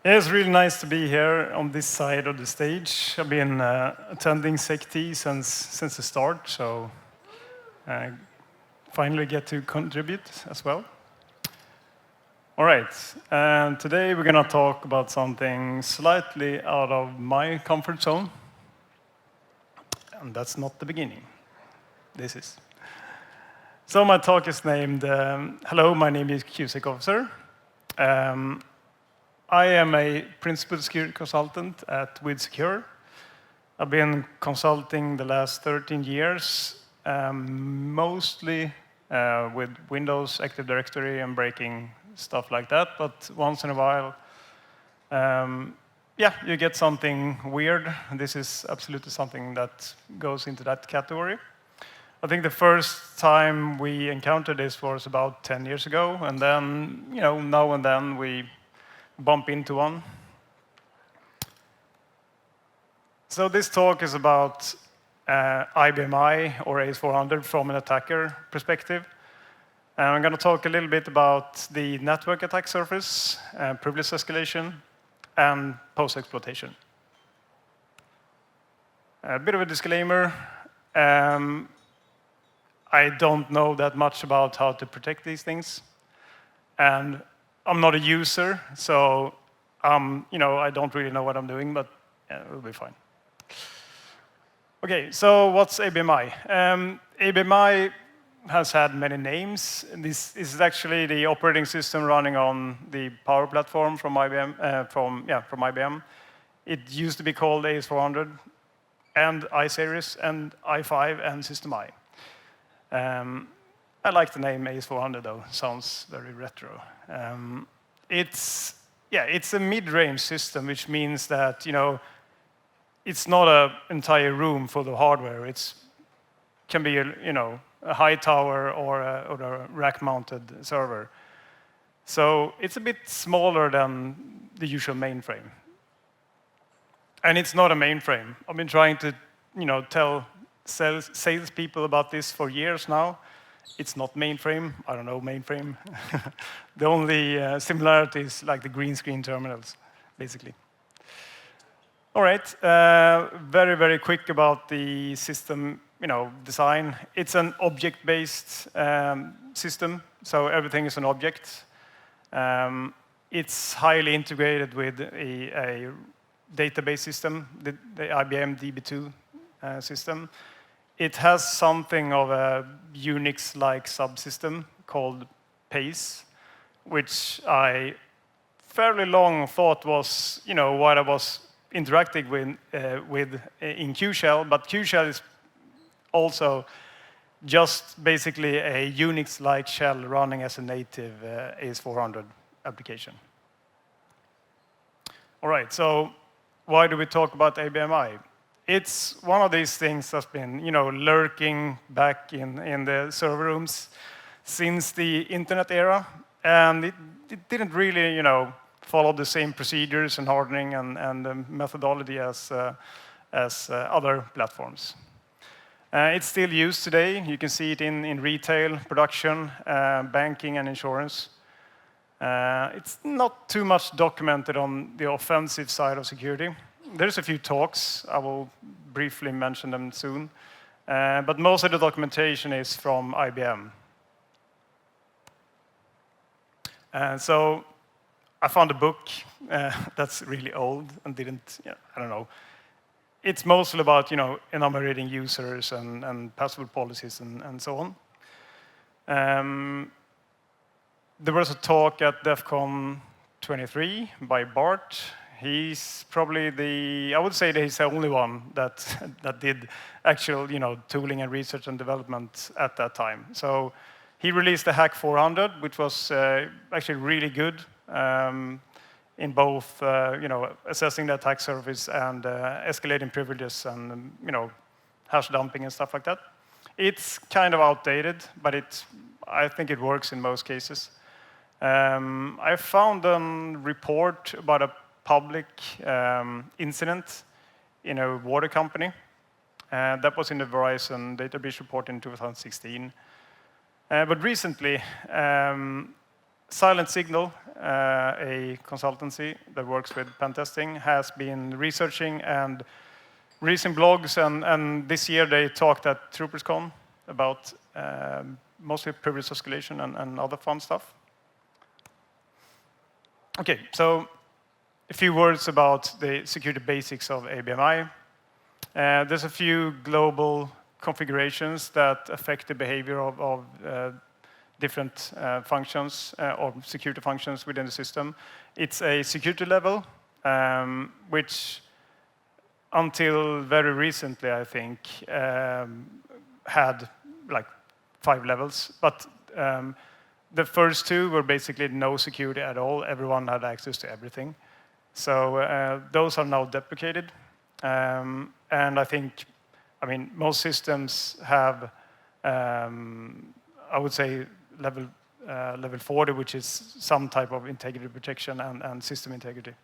Yeah, it's really nice to be here on this side of the stage. I've been attending SecT since the start, so I finally get to contribute as well. All right, and today we're going to talk about something slightly out of my comfort zone. And that's not the beginning. This is. So my talk is named, Hello, my name is QSECOFR. I am a principal security consultant at WithSecure. I've been consulting the last 13 years, mostly with Windows, Active Directory, and breaking stuff like that. But once in a while, yeah, you get something weird. This is absolutely something that goes into that category. I think the first time we encountered this was about 10 years ago, and then, now and then we bump into one. So this talk is about IBMI or AS400 from an attacker perspective. And I'm going to talk a little bit about the network attack surface, privilege escalation, and post-exploitation. A bit of a disclaimer. I don't know that much about how to protect these things. And I'm not a user, so I don't really know what I'm doing, but yeah, it'll be fine. Okay, so what's ABMI? ABMI has had many names. This is actually the operating system running on the Power Platform from IBM. From IBM. It used to be called AS400 and iSeries and i5 and System I. I like the name AS400 though. Sounds very retro. It's a mid-range system, which means that it's not an entire room full of hardware. It can be a high tower or a rack-mounted server. So it's a bit smaller than the usual mainframe. And it's not a mainframe. I've been trying to tell salespeople about this for years now. It's not mainframe. I don't know mainframe. The only similarity is like the green screen terminals, basically. All right. Very, very quick about the system design. It's an object-based system, so everything is an object. It's highly integrated with a database system, the IBM DB2 system. It has something of a Unix-like subsystem called PACE, which I fairly long thought was, what I was interacting with in QShell, but QShell is also just basically a Unix-like shell running as a native AS400 application. All right, so why do we talk about ABMI? It's one of these things that's been, lurking back in the server rooms since the internet era, and it didn't really, follow the same procedures and hardening and methodology as other platforms. It's still used today. You can see it in retail, production, banking, and insurance. It's not too much documented on the offensive side of security. There's a few talks. I will briefly mention them soon. But most of the documentation is from IBM. So I found a book that's really old and didn't, I don't know. It's mostly about, enumerating users and password policies and so on. There was a talk at DEF CON 23 by Bart. He's probably I would say that he's the only one that did actual, tooling and research and development at that time. So he released the Hack 400, which was actually really good in both, assessing the attack surface and escalating privileges and, hash dumping and stuff like that. It's kind of outdated, but I think it works in most cases. I found a report about a public incident in a water company. That was in the Verizon data breach report in 2016. But recently, Silent Signal a consultancy that works with pen testing, has been researching and releasing blogs, and this year they talked at TroopersCon about mostly privilege escalation and other fun stuff. Okay, so a few words about the security basics of ABMI. There's a few global configurations that affect the behavior of different functions or security functions within the system. It's a security level, which until very recently, I think, had like 5 levels. But the first 2 were basically no security at all. Everyone had access to everything. So those are now deprecated. And I think, I mean, most systems have, I would say, level 40, which is some type of integrity protection and system integrity.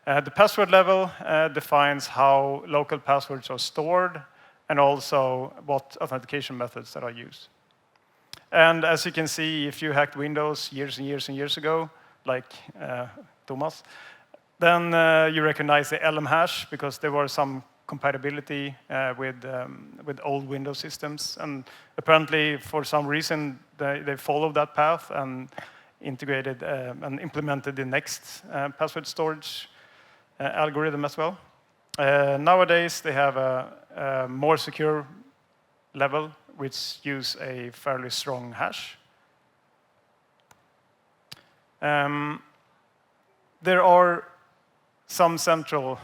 The password level defines how local passwords are stored and also what authentication methods that are used. And as you can see, if you hacked Windows years and years and years ago, like Thomas, then you recognize the LM hash because there was some compatibility with old Windows systems. And apparently, for some reason, they followed that path and integrated and implemented the next password storage algorithm as well. Nowadays, they have a more secure level, which use a fairly strong hash. There are some central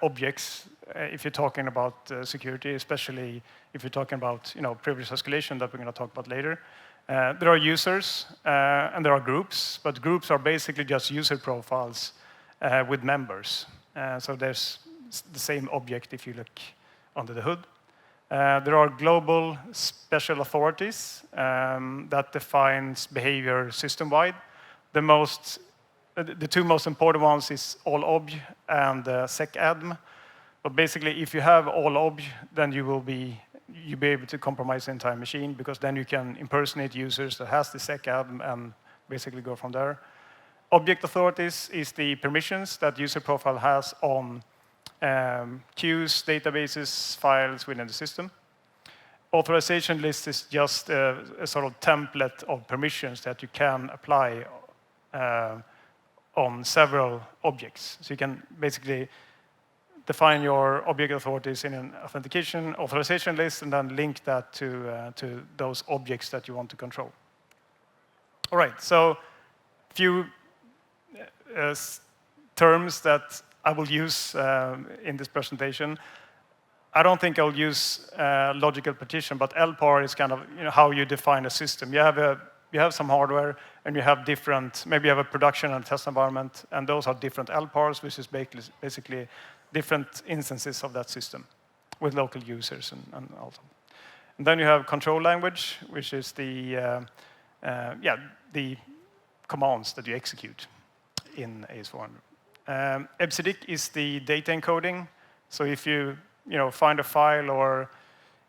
objects if you're talking about security, especially if you're talking about privilege escalation that we're going to talk about later. There are users and there are groups, but groups are basically just user profiles with members. So there's the same object if you look under the hood. There are global special authorities that defines behavior system-wide. The 2 most important ones is all-obj and SecAdm. But basically, if you have all-obj, then you'll be able to compromise the entire machine because then you can impersonate users that has the SecAdm and basically go from there. Object authorities is the permissions that user profile has on queues, databases, files within the system. Authorization list is just a sort of template of permissions that you can apply on several objects. So you can basically define your object authorities in an authentication authorization list and then link that to those objects that you want to control. All right, so a few terms that I will use in this presentation. I don't think I'll use logical partition, but LPAR is kind of how you define a system. You have some hardware, and you have different. Maybe you have a production and test environment, and those are different LPARs, which is basically different instances of that system with local users and also. And then you have control language, which is the commands that you execute in AS400. EBCDIC is the data encoding. So if you find a file, or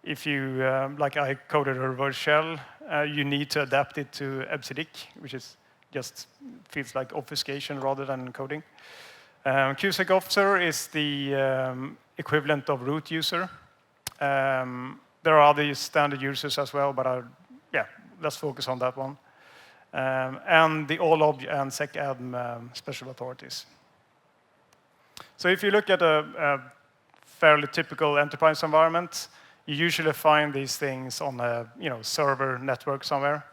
if you, like I coded a reverse shell, you need to adapt it to EBCDIC, which is just feels like obfuscation rather than encoding. QSECOFR is the equivalent of root user. There are other standard users as well, but let's focus on that one. And the all-obj and SecAdm special authorities. So if you look at a fairly typical enterprise environment, you usually find these things on a server network somewhere.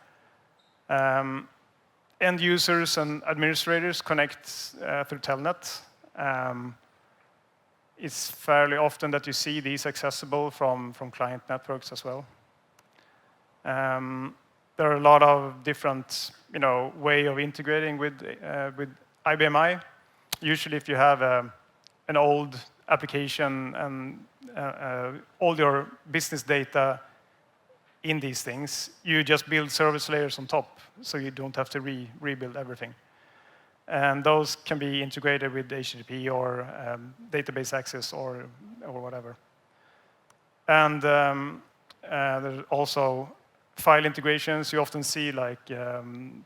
End users and administrators connect through Telnet. It's fairly often that you see these accessible from client networks as well. There are a lot of different way of integrating with IBMI. Usually, if you have an old application and all your business data in these things, you just build service layers on top, so you don't have to rebuild everything. And those can be integrated with HTTP or database access or whatever. And there's also file integrations, you often see like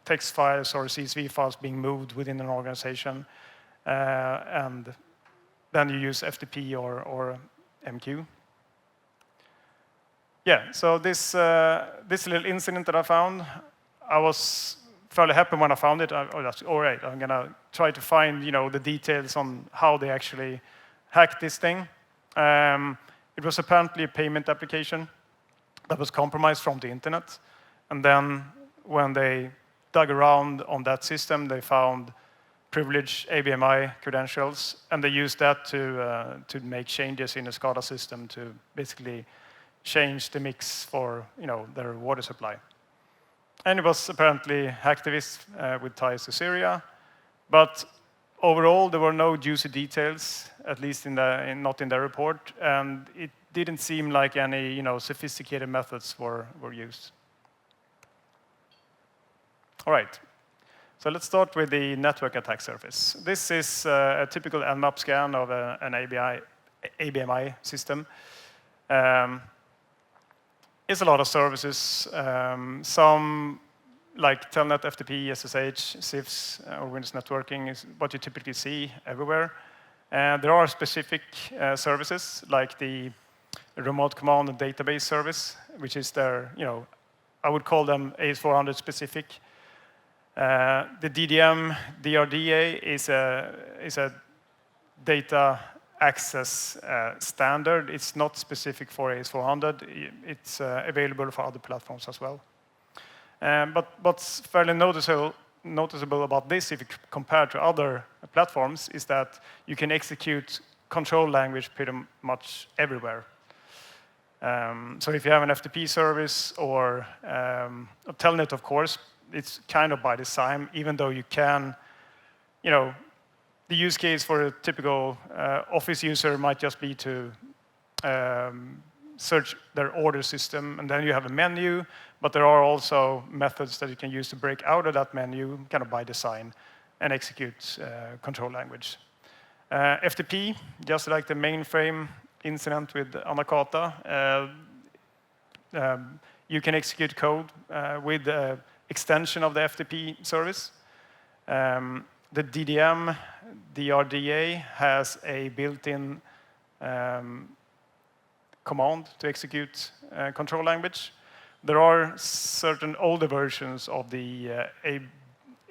text files or CSV files being moved within an organization, and then you use FTP or MQ. Yeah, so this little incident that I found, I was fairly happy when I found it. Oh, that's all right. I'm gonna try to find the details on how they actually hacked this thing. It was apparently a payment application that was compromised from the internet, and then when they dug around on that system, they found privileged ABMI credentials, and they used that to make changes in the SCADA system to basically change the mix for their water supply. And it was apparently hacktivists with ties to Syria, but overall there were no juicy details, at least not in their report, and it didn't seem like any sophisticated methods were used. All right. So let's start with the network attack surface. This is a typical Nmap scan of an ABMI system. It's a lot of services. Some like Telnet, FTP, SSH, CIFS, or Windows networking is what you typically see everywhere. There are specific services like the remote command and database service, which is their, I would call them AS400 specific. The DDM, DRDA is a data access standard. It's not specific for AS400. It's available for other platforms as well. But what's fairly noticeable about this, if you compare to other platforms, is that you can execute control language pretty much everywhere. So if you have an FTP service or a Telnet, of course, it's kind of by design, even though you can, the use case for a typical Office user might just be to search their order system, and then you have a menu, but there are also methods that you can use to break out of that menu, kind of by design, and execute control language. FTP, just like the mainframe incident with Anakata, you can execute code with the extension of the FTP service. The DDM, DRDA has a built-in command to execute control language. There are certain older versions of the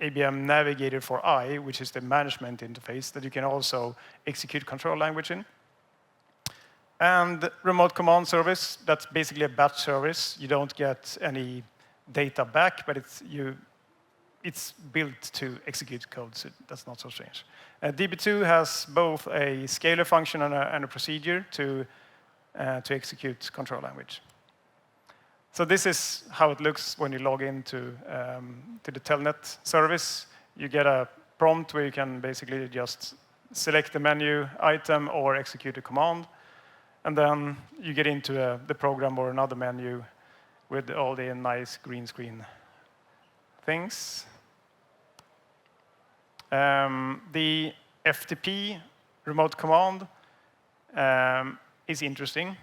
ABM Navigator for I, which is the management interface, that you can also execute control language in. And remote command service, that's basically a batch service. You don't get any data back, but it's built to execute code, so that's not so strange. DB2 has both a scalar function and a procedure to execute control language. So this is how it looks when you log into to the Telnet service. You get a prompt where you can basically just select the menu item or execute a command, and then you get into the program or another menu with all the nice green screen things. The FTP remote command is interesting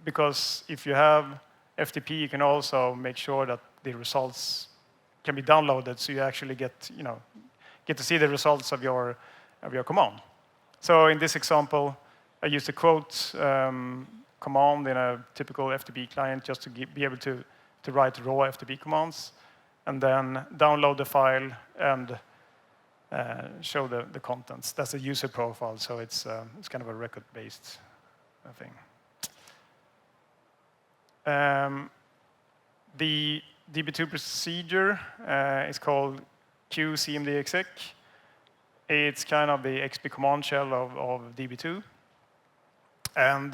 because if you have FTP, you can also make sure that the results can be downloaded, so you actually get to see the results of your command. So in this example, I used a quote command in a typical FTP client just to be able to write raw FTP commands, and then download the file and show the contents. That's a user profile, so it's kind of a record-based thing. The DB2 procedure is called QCMDexec. It's kind of the XP command shell of DB2. And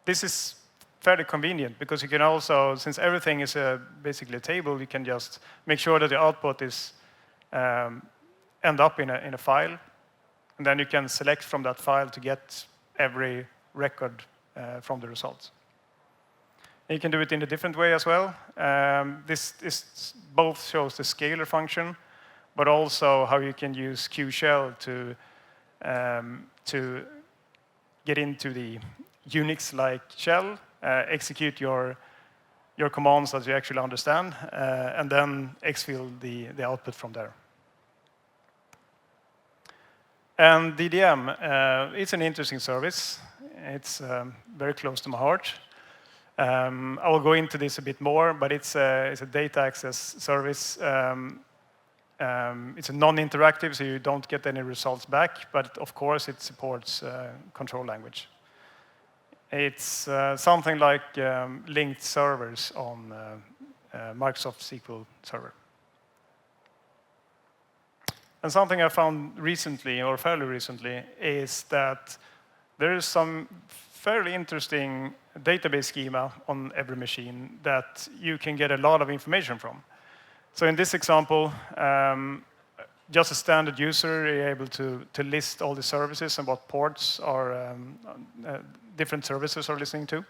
this is fairly convenient because you can also, since everything is basically a table, you can just make sure that the output is end up in a file, and then you can select from that file to get every record from the results. And you can do it in a different way as well. This both shows the scalar function, but also how you can use QShell to get into the Unix-like shell, execute your your commands that you actually understand, and then exfil the output from there. And DDM, it's an interesting service. It's very close to my heart. I will go into this a bit more, but it's a data access service. It's a non-interactive, so you don't get any results back, but of course it supports control language. It's something like linked servers on Microsoft SQL Server. And something I found recently, or fairly recently, is that there is some fairly interesting database schema on every machine that you can get a lot of information from. So in this example, just a standard user is able to list all the services and what ports are different services are listening to.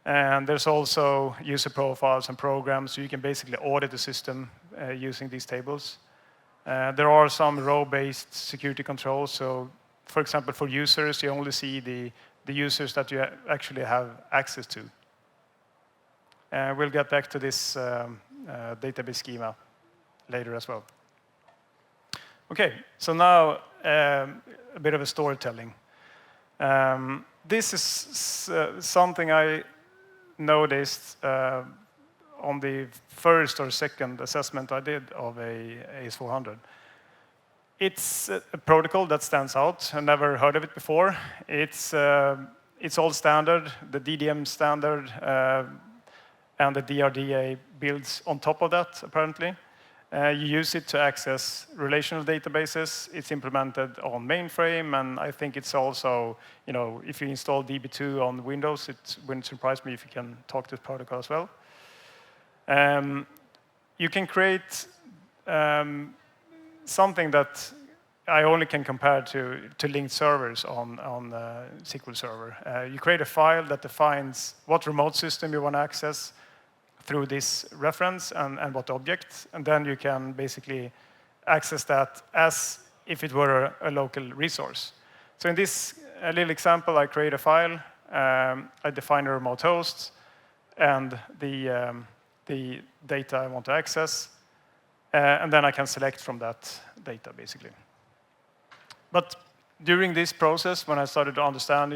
And there's also user profiles and programs, so you can basically audit the system using these tables. There are some row-based security controls. So, for example, for users, you only see the users that you actually have access to. We'll get back to this database schema later as well. Okay, so now a bit of a storytelling. This is something I noticed on the first or second assessment I did of a AS400. It's a protocol that stands out. I never heard of it before. It's all standard, the DDM standard, and the DRDA builds on top of that, apparently. You use it to access relational databases. It's implemented on mainframe, and I think it's also, if you install DB2 on Windows, it wouldn't surprise me if you can talk to the protocol as well. You can create something that I only can compare to linked servers on SQL Server. You create a file that defines what remote system you want to access through this reference and what object, and then you can basically access that as if it were a local resource. So in this little example, I create a file, I define a remote host, and the data I want to access, and then I can select from that data, basically. But during this process, when I started to understand,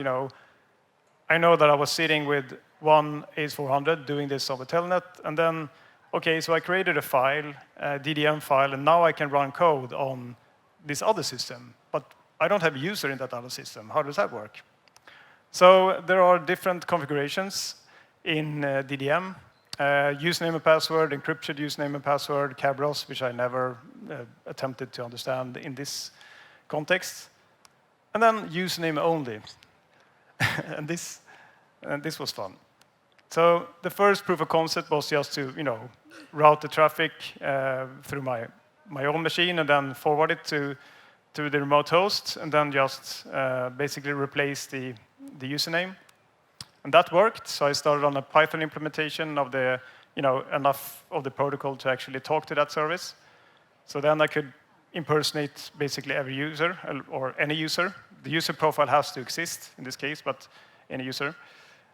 I know that I was sitting with one AS400 doing this over Telnet, and then, okay, so I created a file, a DDM file, and now I can run code on this other system, but I don't have a user in that other system. How does that work? So there are different configurations in DDM. Username and password, encrypted username and password, Cabros, which I never attempted to understand in this context. And then username only. and this was fun. So the first proof of concept was just to, route the traffic through my own machine and then forward it to the remote host, and then just basically replace the username. And that worked. So I started on a Python implementation of enough of the protocol to actually talk to that service. So then I could impersonate basically every user or any user. The user profile has to exist in this case, but any user.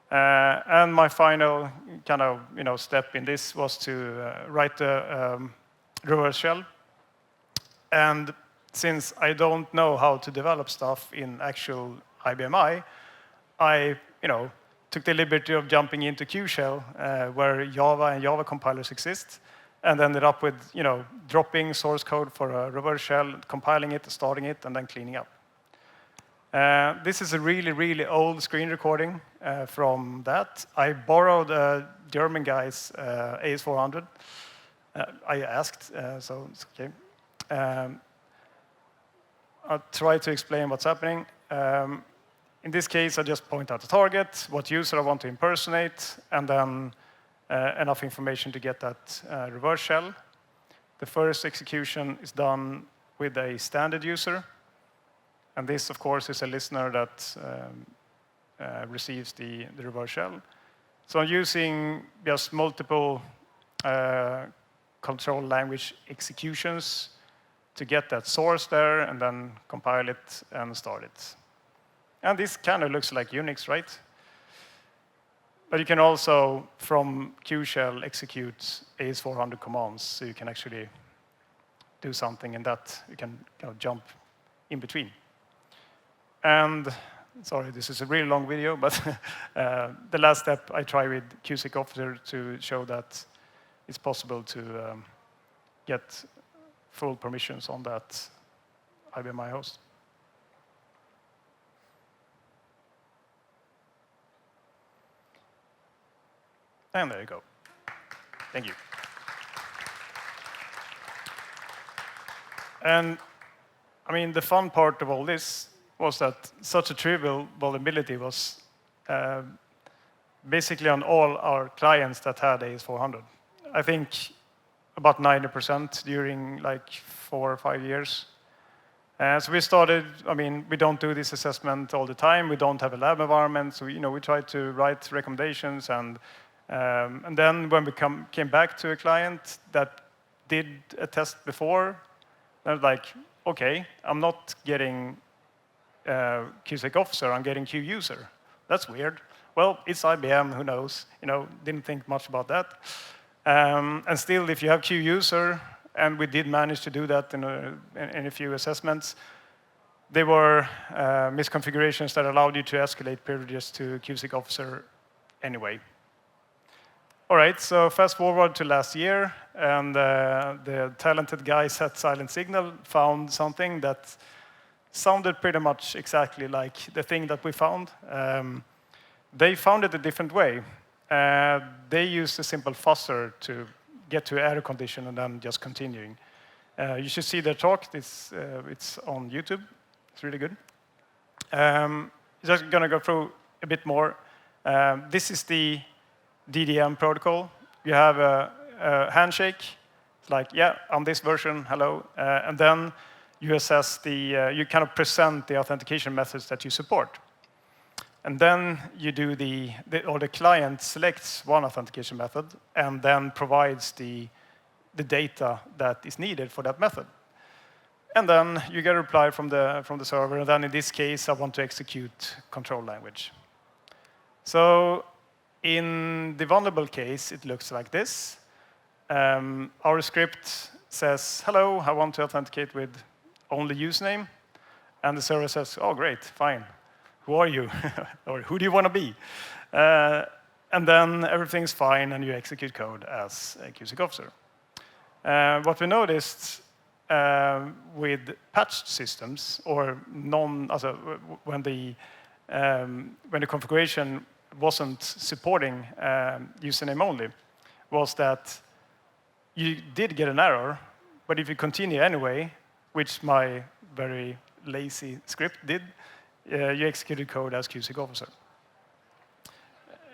And my final kind of step in this was to write a reverse shell. And since I don't know how to develop stuff in actual IBM I took the liberty of jumping into QShell, where Java and Java compilers exist, and ended up with dropping source code for a reverse shell, compiling it, starting it, and then cleaning up. This is a really, really old screen recording from that. I borrowed a German guy's AS400. I asked, so it's okay. I'll try to explain what's happening. In this case, I just point out the target, what user I want to impersonate, and then enough information to get that reverse shell. The first execution is done with a standard user. And this, of course, is a listener that receives the reverse shell. So I'm using just multiple control language executions to get that source there and then compile it and start it. And this kind of looks like Unix, right? But you can also, from Q shell, execute AS400 commands, so you can actually do something in that. You can jump in between. And sorry, this is a really long video, but the last step I try with QSECOFR to show that it's possible to get full permissions on that IBMI host. And there you go. Thank you. And I mean, the fun part of all this was that such a trivial vulnerability was basically on all our clients that had AS400. I think about 90% during like 4 or 5 years. So we started, I mean, we don't do this assessment all the time. We don't have a lab environment. So, we try to write recommendations. And then when we came back to a client that did a test before, I was like, OK, I'm not getting QSECOFR, I'm getting QUser. That's weird. Well, it's IBM, who knows? Didn't think much about that. And still, if you have QUser, and we did manage to do that in a few assessments, there were misconfigurations that allowed you to escalate privileges to QSECOFR anyway. All right, so fast forward to last year, and the talented guys at Silent Signal found something that sounded pretty much exactly like the thing that we found. They found it a different way. They used a simple fuzzer to get to error condition and then just continuing. You should see their talk. It's on YouTube. It's really good. Just going to go through a bit more. This is the DDM protocol. You have a handshake. It's like, yeah, on this version, hello. And then you assess you kind of present the authentication methods that you support. And then you do or the client selects one authentication method and then provides the data that is needed for that method. And then you get a reply from the server. And then in this case, I want to execute control language. So in the vulnerable case, it looks like this. Our script says, hello, I want to authenticate with only username. And the server says, oh, great, fine. Who are you? Or who do you want to be? And then everything's fine, and you execute code as a QSECOFR. What we noticed with patched systems, or when the configuration wasn't supporting username only, was that you did get an error, but if you continue anyway, which my very lazy script did, you executed code as QSECOFR.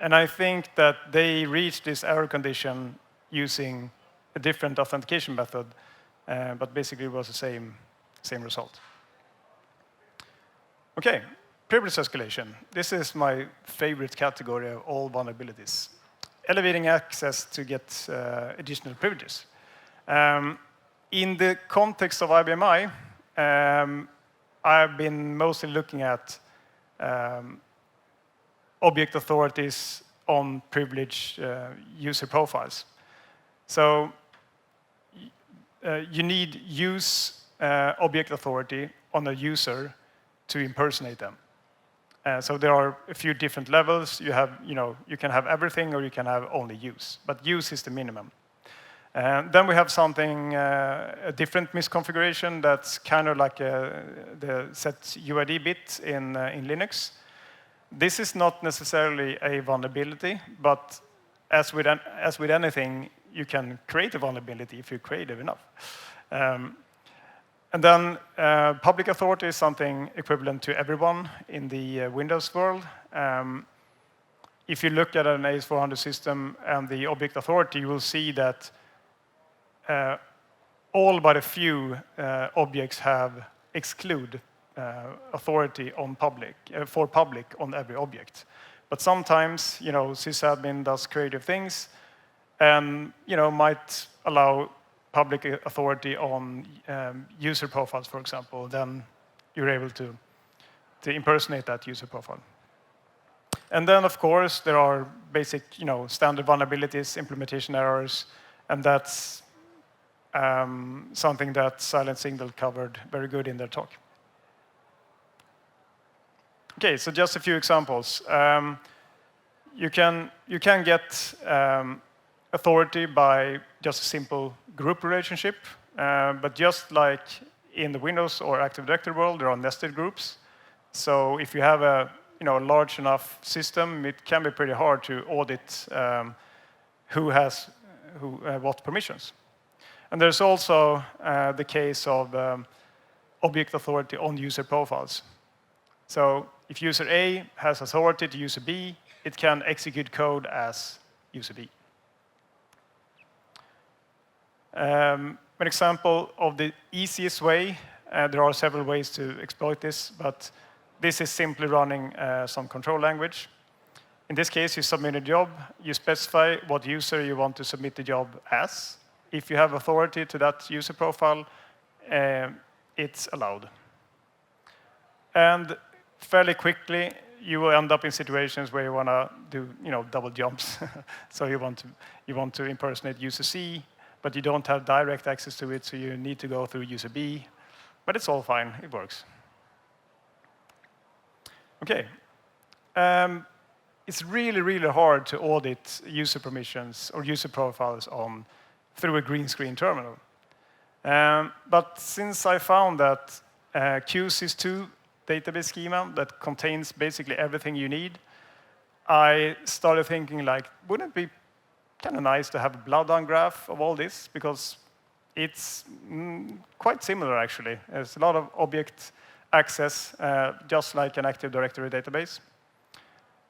And I think that they reached this error condition using a different authentication method, but basically it was the same result. OK, privilege escalation. This is my favorite category of all vulnerabilities. Elevating access to get additional privileges. In the context of IBMI, I've been mostly looking at object authorities on privileged user profiles. So you need use object authority on a user to impersonate them. So there are a few different levels. You can have everything, or you can have only use. But use is the minimum. Then we have something, a different misconfiguration that's kind of like the set UID bit in Linux. This is not necessarily a vulnerability, but as with anything, you can create a vulnerability if you're creative enough. And then public authority is something equivalent to everyone in the Windows world. If you look at an AS400 system and the object authority, you will see that all but a few objects have exclude authority on for public on every object. But sometimes, sysadmin does creative things and might allow public authority on user profiles, for example. Then you're able to impersonate that user profile. And then, of course, there are basic, standard vulnerabilities, implementation errors, and that's something that Silent Signal covered very good in their talk. Okay, so just a few examples. You can get authority by just a simple group relationship, but just like in the Windows or Active Directory world, there are nested groups. So if you have a large enough system, it can be pretty hard to audit who has what permissions. And there's also the case of object authority on user profiles. So if user A has authority to user B, it can execute code as user B. An example of the easiest way, there are several ways to exploit this, but this is simply running some control language. In this case, you submit a job, you specify what user you want to submit the job as. If you have authority to that user profile, it's allowed. And fairly quickly, you will end up in situations where you want to do double jumps. So you want to impersonate user C, but you don't have direct access to it, so you need to go through user B. But it's all fine, it works. Okay. It's really, really hard to audit user permissions or user profiles through a green screen terminal. But since I found that QSECOFR database schema that contains basically everything you need, I started thinking, wouldn't it be kind of nice to have a blow-down graph of all this? Because it's quite similar, actually. There's a lot of object access, just like an Active Directory database.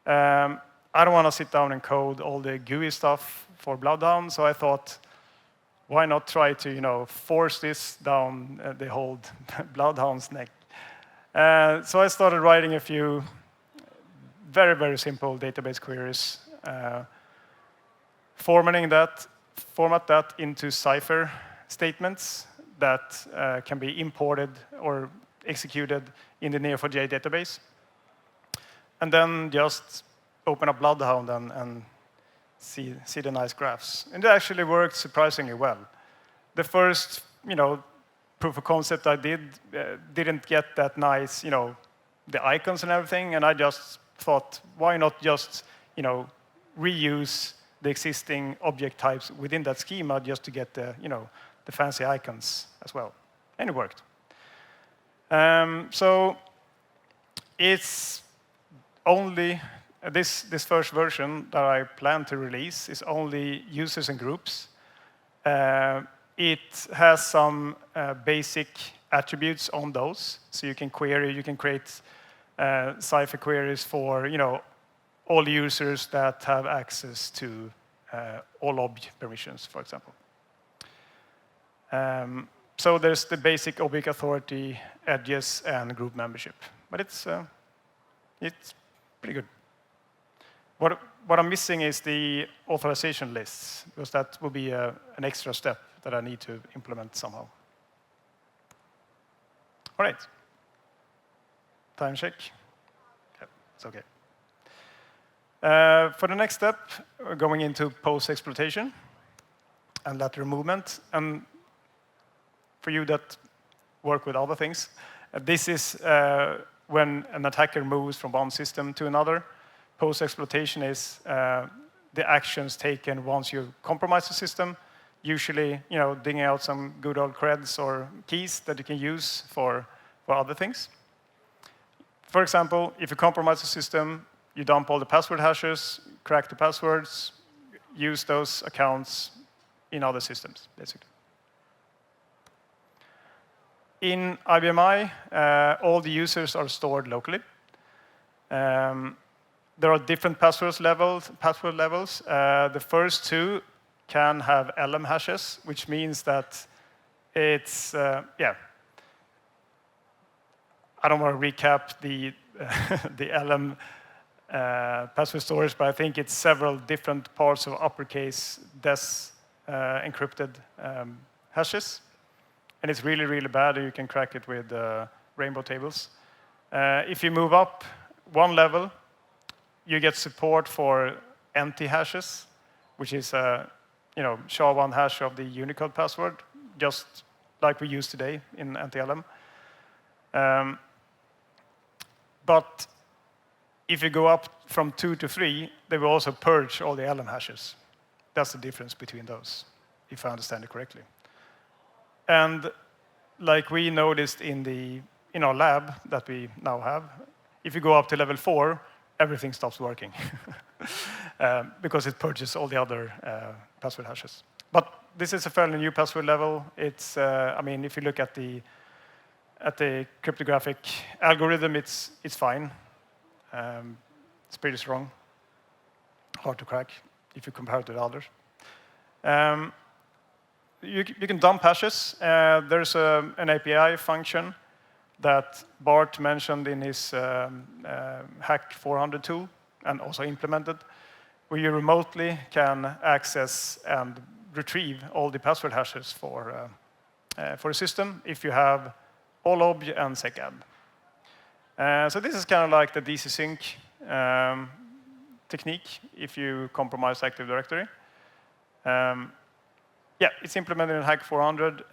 I don't want to sit down and code all the GUI stuff for blow-down, so I thought, why not try to force this down the whole bloodhound's neck? So I started writing a few very, very simple database queries, format that into Cypher statements that can be imported or executed in the Neo4j database, and then just open up Bloodhound and see the nice graphs. And it actually worked surprisingly well. The first, proof of concept I didn't get that nice, the icons and everything, and I just thought, why not just, reuse the existing object types within that schema just to get the, the fancy icons as well, and it worked. So it's only this first version that I plan to release is only users and groups. It has some basic attributes on those, so you can create Cypher queries for all users that have access to all object permissions, for example. So there's the basic object authority, edges, and group membership, but it's pretty good. What I'm missing is the authorization lists, because that will be an extra step that I need to implement somehow. All right. Time check. Yeah, it's okay. For the next step, we're going into post-exploitation and lateral movement. And for you that work with other things, this is when an attacker moves from one system to another. Post-exploitation is the actions taken once you compromise the system, usually digging out some good old creds or keys that you can use for other things. For example, if you compromise the system, you dump all the password hashes, crack the passwords, use those accounts in other systems, basically. In IBMI, all the users are stored locally. There are different password levels. The first two can have LM hashes, which means that it's, I don't want to recap the LM password storage, but I think it's several different parts of uppercase des encrypted hashes. And it's really, really bad. You can crack it with rainbow tables. If you move up one level, you get support for empty hashes, which is a SHA-1 hash of the Unicode password, just like we use today in anti-LM. But if you go up from 2 to 3, they will also purge all the LM hashes. That's the difference between those, if I understand it correctly. And like we noticed in our lab that we now have, if you go up to level 4, everything stops working because it purges all the other password hashes. But this is a fairly new password level. It's, if you look at the cryptographic algorithm, it's fine. It's pretty strong, hard to crack if you compare it to the others. You can dump hashes. There's an API function that Bart mentioned in his Hack 400 tool and also implemented, where you remotely can access and retrieve all the password hashes for a system if you have all-ob and secadd. So this is kind of like the DC sync technique if you compromise Active Directory. Yeah, it's implemented in Hack 400.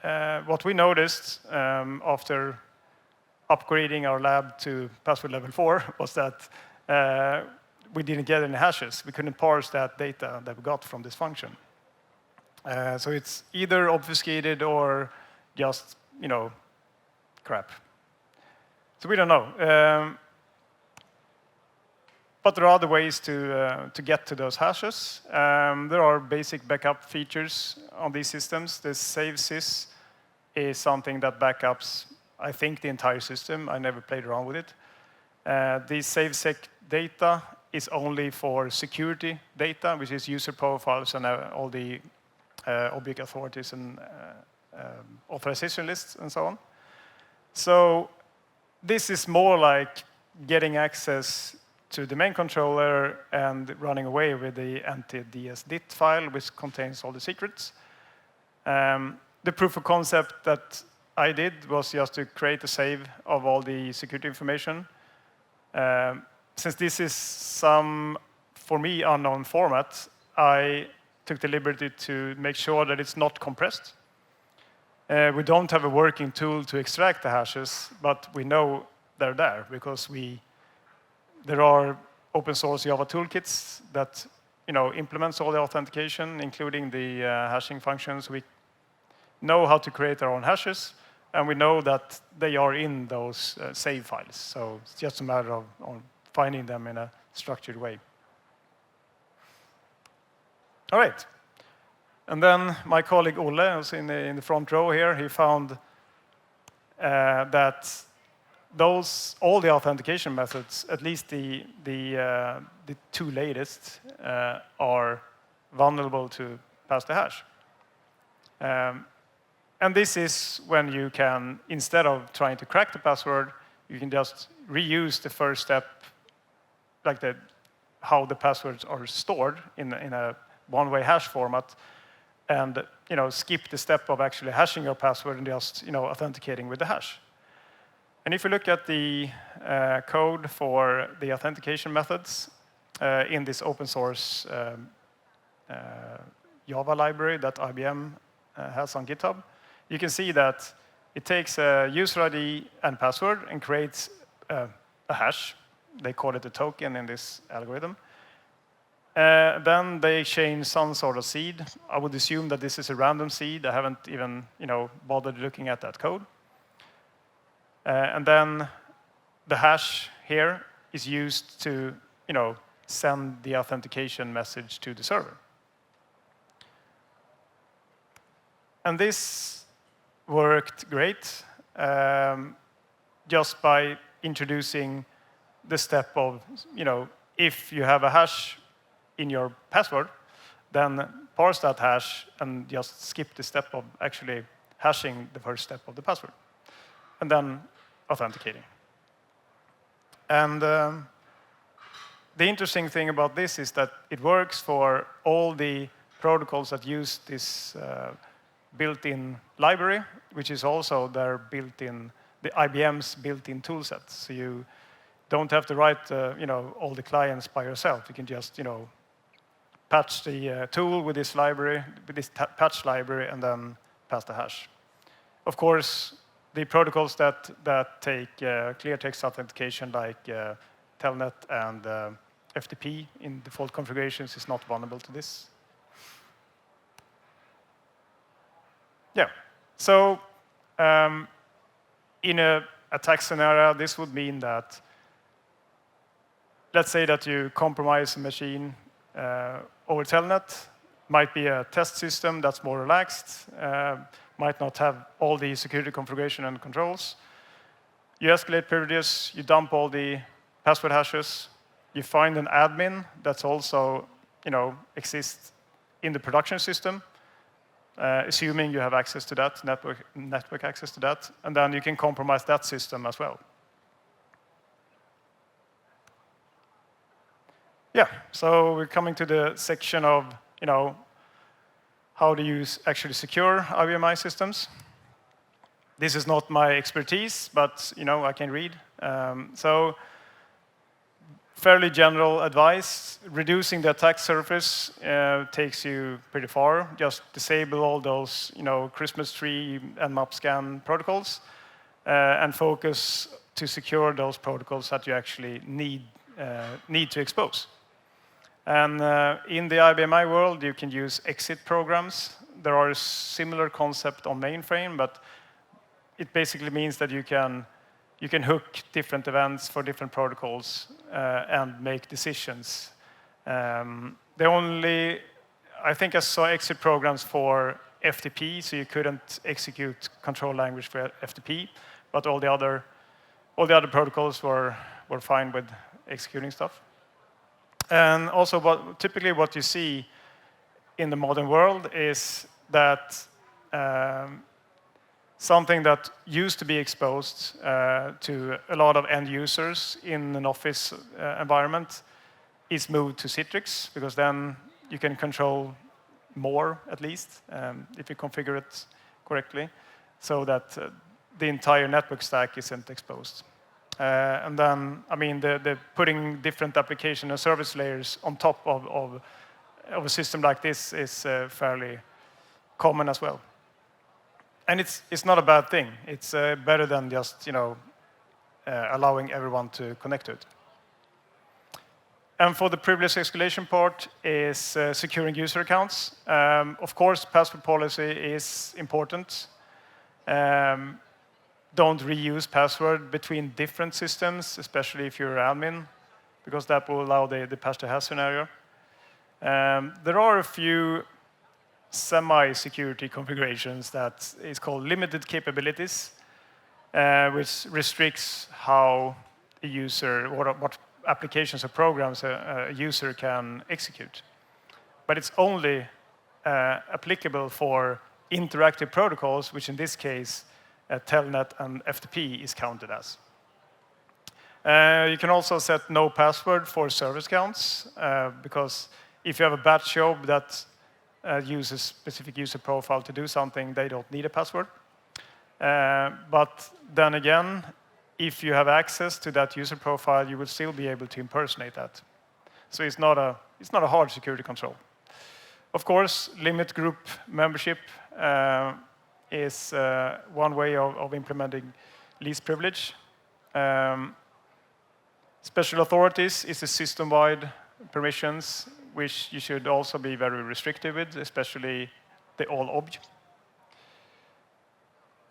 What we noticed after upgrading our lab to password level 4 was that we didn't get any hashes. We couldn't parse that data that we got from this function. So it's either obfuscated or just, crap. So we don't know. But there are other ways to get to those hashes. There are basic backup features on these systems. The SaveSys is something that backups, I think, the entire system. I never played around with it. The SaveSec data is only for security data, which is user profiles and all the object authorities and authorization lists and so on. So this is more like getting access to the main controller and running away with the anti-dsdit file, which contains all the secrets. The proof of concept that I did was just to create a save of all the security information. Since this is some, for me, unknown format, I took the liberty to make sure that it's not compressed. We don't have a working tool to extract the hashes, but we know they're there because there are open source Java toolkits that implements all the authentication, including the hashing functions. We know how to create our own hashes, and we know that they are in those save files. So it's just a matter of finding them in a structured way. All right. And then my colleague Olle, who's in the front row here, he found that all the authentication methods, at least the 2 latest, are vulnerable to pass the hash. And this is when you can, instead of trying to crack the password, you can just reuse the first step, like how the passwords are stored in a one-way hash format, and skip the step of actually hashing your password and just authenticating with the hash. And if you look at the code for the authentication methods in this open source Java library that IBM has on GitHub, you can see that it takes a user ID and password and creates a hash. They call it a token in this algorithm. Then they exchange some sort of seed. I would assume that this is a random seed. I haven't even bothered looking at that code. And then the hash here is used to send the authentication message to the server. And this worked great just by introducing the step of, if you have a hash in your password, then parse that hash and just skip the step of actually hashing the first step of the password, and then authenticating. And the interesting thing about this is that it works for all the protocols that use this built-in library, which is also their built-in, the IBM's built-in toolset. So don't have to write all the clients by yourself. You can just patch the tool with this library, with this patch library, and then pass the hash. Of course, the protocols that take clear text authentication, like Telnet and FTP in default configurations, is not vulnerable to this. Yeah. So in a attack scenario, this would mean that, let's say that you compromise a machine over Telnet, might be a test system that's more relaxed, might not have all the security configuration and controls. You escalate privileges, you dump all the password hashes, you find an admin that's also exists in the production system, assuming you have access to that, network access to that, and then you can compromise that system as well. Yeah, so we're coming to the section of how to actually secure IBMI systems. This is not my expertise, but I can read. So fairly general advice: reducing the attack surface takes you pretty far. Just disable all those Christmas tree and map scan protocols, and focus to secure those protocols that you actually need to expose. And in the IBMI world, you can use exit programs. There are a similar concept on mainframe, but it basically means that you can hook different events for different protocols and make decisions. I think I saw exit programs for FTP, so you couldn't execute control language for FTP, but all the other protocols were fine with executing stuff. And also, typically what you see in the modern world is that something that used to be exposed to a lot of end users in an office environment is moved to Citrix, because then you can control more, at least, if you configure it correctly, so that the entire network stack isn't exposed. And then, the putting different application and service layers on top of a system like this is fairly common as well. And it's not a bad thing. It's better than just allowing everyone to connect to it. And for the privilege escalation part is securing user accounts. Of course, password policy is important. Don't reuse password between different systems, especially if you're an admin, because that will allow the patch to have scenario. There are a few semi-security configurations that is called limited capabilities, which restricts how a user, what applications or programs a user can execute. But it's only applicable for interactive protocols, which in this case, Telnet and FTP is counted as. You can also set no password for service counts, because if you have a batch job that uses specific user profile to do something, they don't need a password. But then again, if you have access to that user profile, you will still be able to impersonate that. So it's not a hard security control. Of course, limit group membership is one way of implementing least privilege. Special authorities is a system-wide permissions, which you should also be very restrictive with, especially the all obj.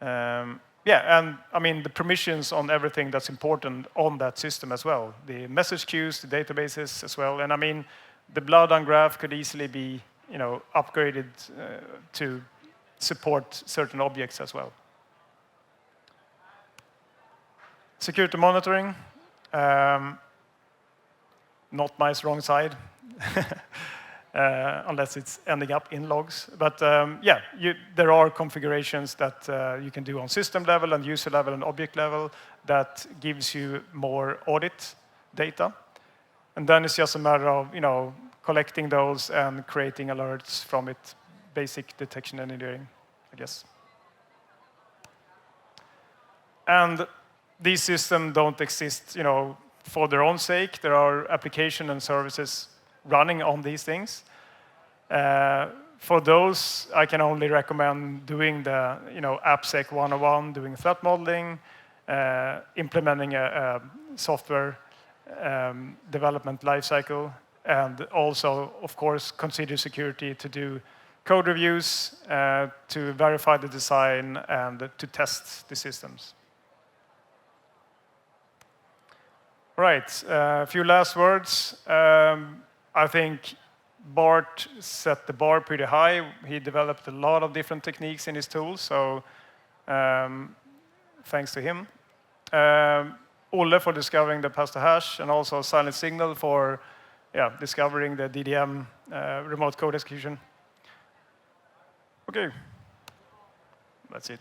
And the permissions on everything that's important on that system as well. The message queues, the databases as well. And the bloodhound graph could easily be upgraded to support certain objects as well. Security monitoring, not my strong side, unless it's ending up in logs. But there are configurations that you can do on system level and user level and object level that gives you more audit data. And then it's just a matter of collecting those and creating alerts from it. Basic detection engineering, I guess. And these systems don't exist, for their own sake. There are application and services running on these things. For those, I can only recommend doing the AppSec 101, doing threat modeling, implementing a software development lifecycle, and also, of course, consider security to do code reviews, to verify the design, and to test the systems. Right, a few last words. I think Bart set the bar pretty high. He developed a lot of different techniques in his tools, so thanks to him. Olle for discovering the pass to hash, and also Silent Signal for discovering the DDM remote code execution. Okay, that's it.